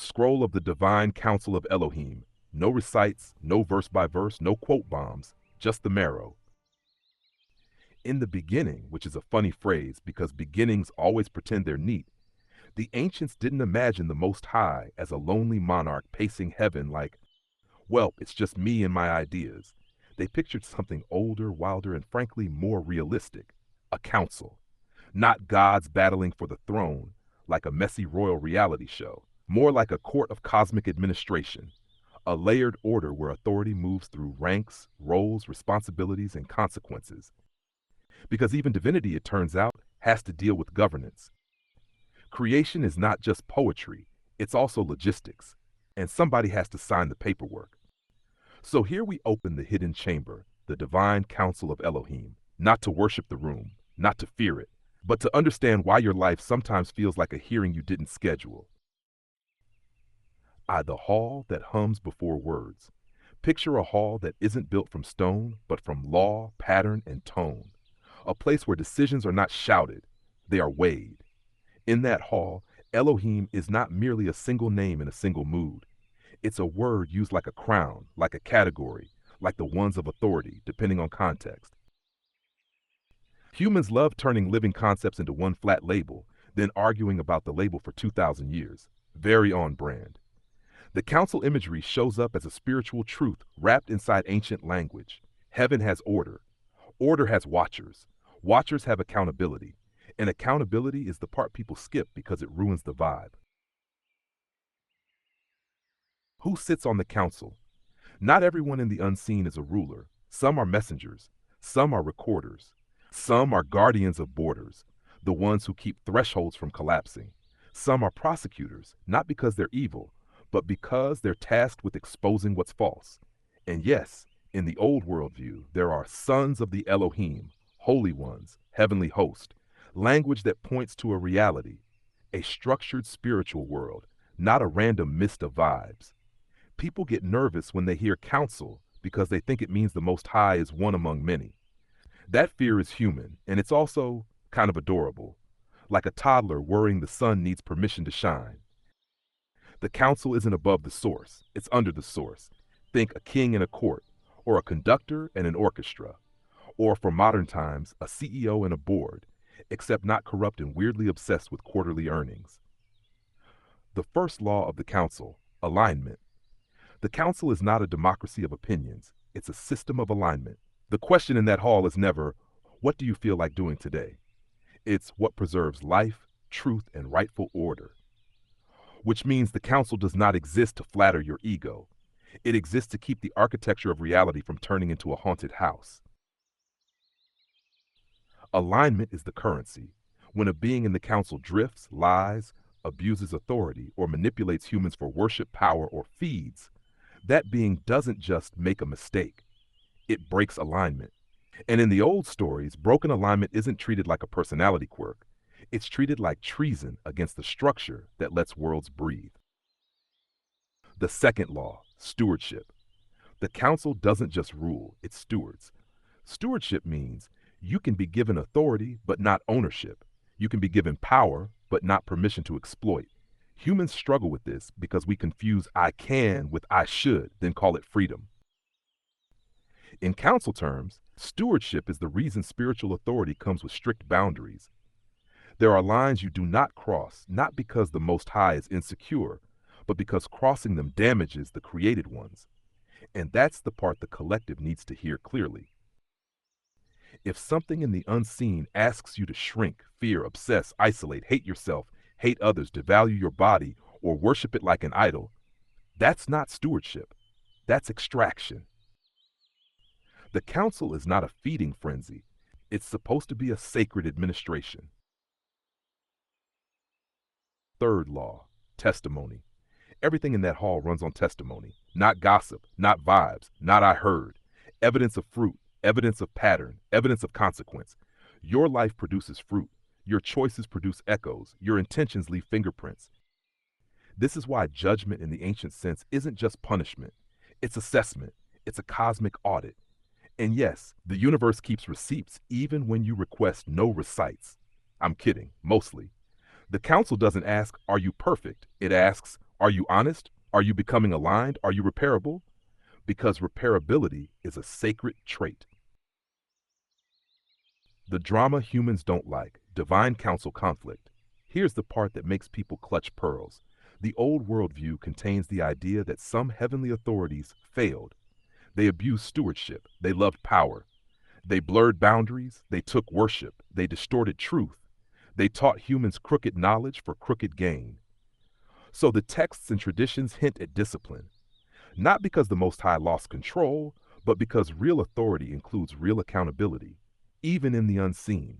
scroll of the divine council of Elohim. No recites, no verse by verse, no quote bombs, just the marrow. In the beginning, which is a funny phrase because beginnings always pretend they're neat, the ancients didn't imagine the Most High as a lonely monarch pacing heaven like, well, it's just me and my ideas. They pictured something older, wilder, and frankly more realistic, a council. Not gods battling for the throne, like a messy royal reality show. More like a court of cosmic administration, a layered order where authority moves through ranks, roles, responsibilities, and consequences. Because even divinity, it turns out, has to deal with governance. Creation is not just poetry, it's also logistics, and somebody has to sign the paperwork. So here we open the hidden chamber, the divine council of Elohim, not to worship the room, not to fear it, but to understand why your life sometimes feels like a hearing you didn't schedule. The hall that hums before words. Picture a hall that isn't built from stone, but from law, pattern, and tone. A place where decisions are not shouted, they are weighed. In that hall, Elohim is not merely a single name in a single mood. It's a word used like a crown, like a category, like the ones of authority, depending on context. Humans love turning living concepts into one flat label, then arguing about the label for 2,000 years. Very on brand. The council imagery shows up as a spiritual truth wrapped inside ancient language. Heaven has order. Order has watchers. Watchers have accountability. And accountability is the part people skip because it ruins the vibe. Who sits on the council? Not everyone in the unseen is a ruler. Some are messengers. Some are recorders. Some are guardians of borders, the ones who keep thresholds from collapsing. Some are prosecutors, not because they're evil, but because they're tasked with exposing what's false. And yes, in the old worldview, there are sons of the Elohim, holy ones, heavenly host, language that points to a reality, a structured spiritual world, not a random mist of vibes. People get nervous when they hear council because they think it means the Most High is one among many. That fear is human, and it's also kind of adorable, like a toddler worrying the sun needs permission to shine. The council isn't above the source, it's under the source. Think a king in a court, or a conductor and an orchestra, or for modern times, a CEO and a board, except not corrupt and weirdly obsessed with quarterly earnings. The first law of the council, alignment. The council is not a democracy of opinions, it's a system of alignment. The question in that hall is never, what do you feel like doing today? It's what preserves life, truth, and rightful order. Which means the council does not exist to flatter your ego. It exists to keep the architecture of reality from turning into a haunted house. Alignment is the currency. When a being in the council drifts, lies, abuses authority, or manipulates humans for worship, power, or feeds, that being doesn't just make a mistake. It breaks alignment. And in the old stories, broken alignment isn't treated like a personality quirk. It's treated like treason against the structure that lets worlds breathe. The second law, stewardship. The council doesn't just rule, it stewards. Stewardship means you can be given authority, but not ownership. You can be given power, but not permission to exploit. Humans struggle with this because we confuse I can with I should, then call it freedom. In council terms, stewardship is the reason spiritual authority comes with strict boundaries. There are lines you do not cross, not because the Most High is insecure, but because crossing them damages the created ones. And that's the part the collective needs to hear clearly. If something in the unseen asks you to shrink, fear, obsess, isolate, hate yourself, hate others, devalue your body, or worship it like an idol, that's not stewardship. That's extraction. The council is not a feeding frenzy. It's supposed to be a sacred administration. Third law, testimony. Everything in that hall runs on testimony, not gossip, not vibes, not I heard. Evidence of fruit, evidence of pattern, evidence of consequence. Your life produces fruit. Your choices produce echoes. Your intentions leave fingerprints. This is why judgment in the ancient sense isn't just punishment. It's assessment. It's a cosmic audit. And yes, the universe keeps receipts even when you request no recites. I'm kidding, mostly. The council doesn't ask, are you perfect? It asks, Are you honest? Are you becoming aligned? Are you repairable? Because repairability is a sacred trait. The drama humans don't like, divine council conflict. Here's the part that makes people clutch pearls. The old worldview contains the idea that some heavenly authorities failed. They abused stewardship. They loved power. They blurred boundaries. They took worship. They distorted truth. They taught humans crooked knowledge for crooked gain. So the texts and traditions hint at discipline. Not because the Most High lost control, but because real authority includes real accountability, even in the unseen.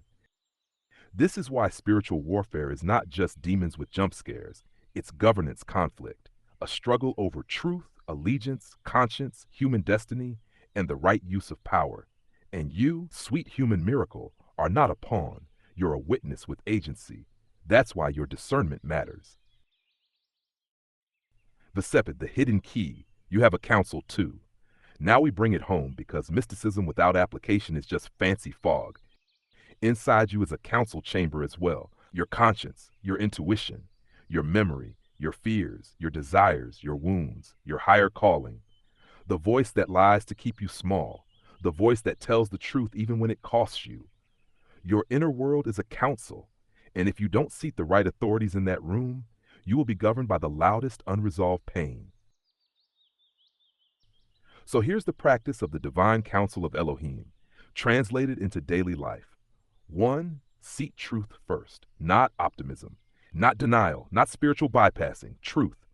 This is why spiritual warfare is not just demons with jump scares. It's governance conflict, a struggle over truth, allegiance, conscience, human destiny, and the right use of power. And you, sweet human miracle, are not a pawn. You're a witness with agency. That's why your discernment matters. Vesepid, the hidden key. You have a counsel too. Now we bring it home because mysticism without application is just fancy fog. Inside you is a council chamber as well. Your conscience, your intuition, your memory, your fears, your desires, your wounds, your higher calling. The voice that lies to keep you small. The voice that tells the truth even when it costs you. Your inner world is a council, and if you don't seat the right authorities in that room, you will be governed by the loudest unresolved pain. So here's the practice of the divine counsel of Elohim, translated into daily life. 1. Seek truth first, not optimism, not denial, not spiritual bypassing, truth.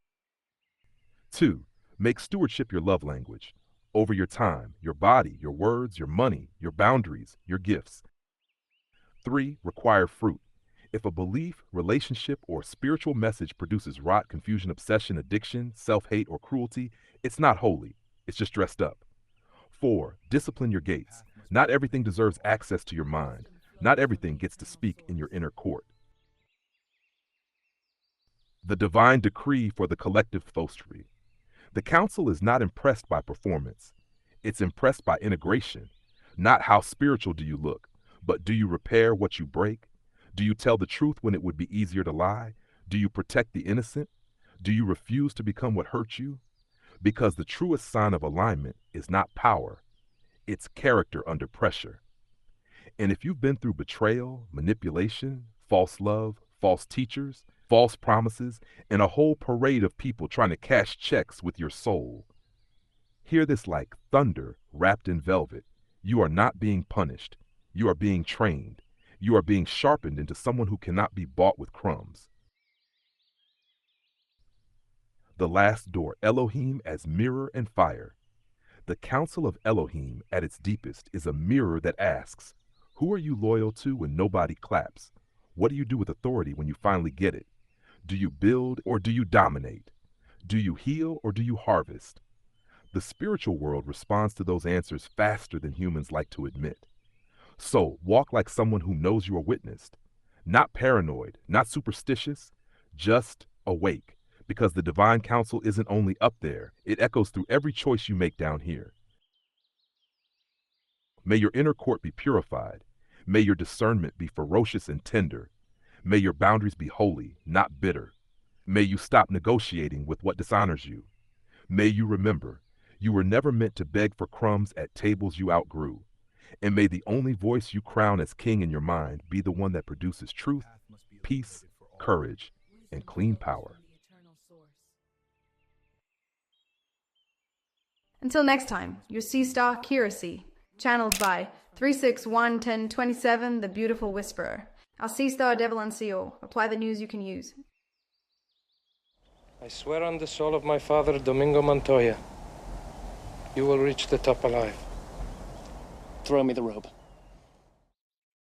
2. Make stewardship your love language, over your time, your body, your words, your money, your boundaries, your gifts. 3. Require fruit. If a belief, relationship, or spiritual message produces rot, confusion, obsession, addiction, self-hate, or cruelty, it's not holy. It's just dressed up. 4. Discipline your gates. Not everything deserves access to your mind. Not everything gets to speak in your inner court. The divine decree for the collective thostry. The council is not impressed by performance. It's impressed by integration. Not how spiritual do you look, but do you repair what you break? Do you tell the truth when it would be easier to lie? Do you protect the innocent? Do you refuse to become what hurts you? Because the truest sign of alignment is not power, it's character under pressure. And if you've been through betrayal, manipulation, false love, false teachers, false promises, and a whole parade of people trying to cash checks with your soul, hear this like thunder wrapped in velvet. You are not being punished. You are being trained. You are being sharpened into someone who cannot be bought with crumbs. The last door, Elohim as mirror and fire. The counsel of Elohim at its deepest is a mirror that asks, who are you loyal to when nobody claps? What do you do with authority when you finally get it? Do you build or do you dominate? Do you heal or do you harvest? The spiritual world responds to those answers faster than humans like to admit. So walk like someone who knows you are witnessed. Not paranoid, not superstitious, just awake. Because the divine counsel isn't only up there, it echoes through every choice you make down here. May your inner court be purified. May your discernment be ferocious and tender. May your boundaries be holy, not bitter. May you stop negotiating with what dishonors you. May you remember, you were never meant to beg for crumbs at tables you outgrew. And may the only voice you crown as king in your mind be the one that produces truth, peace, courage, and clean power. Until next time, your Sea Star Curacy, channeled by 3611027, the Beautiful Whisperer. Our Sea Star Devalan CO. Apply the news you can use. I swear on the soul of my father, Domingo Montoya, you will reach the top alive. Throw me the robe.